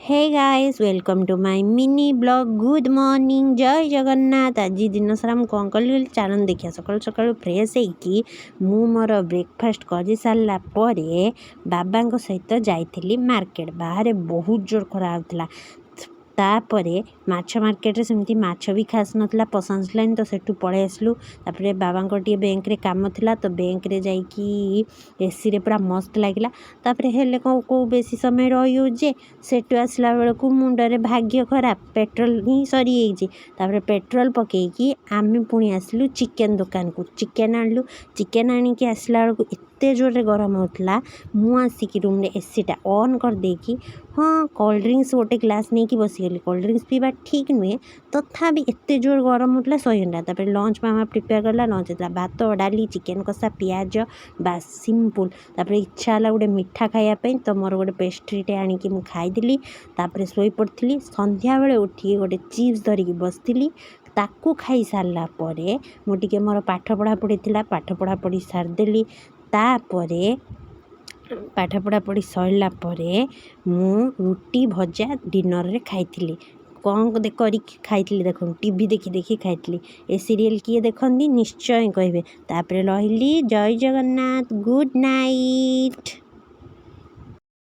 Hey guys welcome to my mini blog good morning जय जगन्नाथ। आज दिन सारा मुझे कौन कल चलन देखिए सकाल सकाल फ्रेश होगी मोर ब्रेकफास्ट कर सारा बाबा सहित जाइली मार्केट। बाहर बहुत जोर खरा होता तापरे माछ मार्केट सेमती माछ भी खास नथला पसंद लाइन तो सेठू पड़े आसलु। तापरे बाबा टी बैंक रे काम थिला तो बैंक रे जाइकी एसी रे पूरा मस्त लगिला। तापरे हेले को बेसी समय रही जे सेठू आसला बेलू मुंडरे भाग्य खराब पेट्रोल ही सरी तापरे पेट्रोल पकईकी आमे पुणी आसलु चिकेन दुकान को चिकेन आणलु। चिकेन आणिकी आसला बेलू एते जोर गरम होता मु आसिकी रूम रे एसी टा ऑन कर देकी हाँ कोल्ड ड्रिंक्स गोटे ग्लास नहीं कि बसीगली। कोल्ड ड्रिंक्स पीवा ठीक नुहे तथापि एते जोर गरम होता सहीना। तापर लंच मामा प्रिपेयर करला लंच होता भात डाली चिकेन कषा पियाज बास सिंपल। तापर इच्छा है गोटे मिठा खायापी तो मोर गोटे पेस्ट्रीटे आणिकी मु खाईदेली। तापर शोई पड़ी संध्या बेले उठी गोटे चिप्स धरिकी बसती ताकू खाई सारा परे मुझे मोर पाठ पढ़ापढ़ी थी पाठ पढ़ापढ़ी सारदेली। तापरे पाठ पढ़ापढ़ी सरला परे मु रुटी भजा डिनर रे खाई कौन कर खाई देख टीवी देखी देखी खाई ए सीरियल किए देखती निश्चय कहे। तापर रही जय जगन्नाथ गुड नाइट।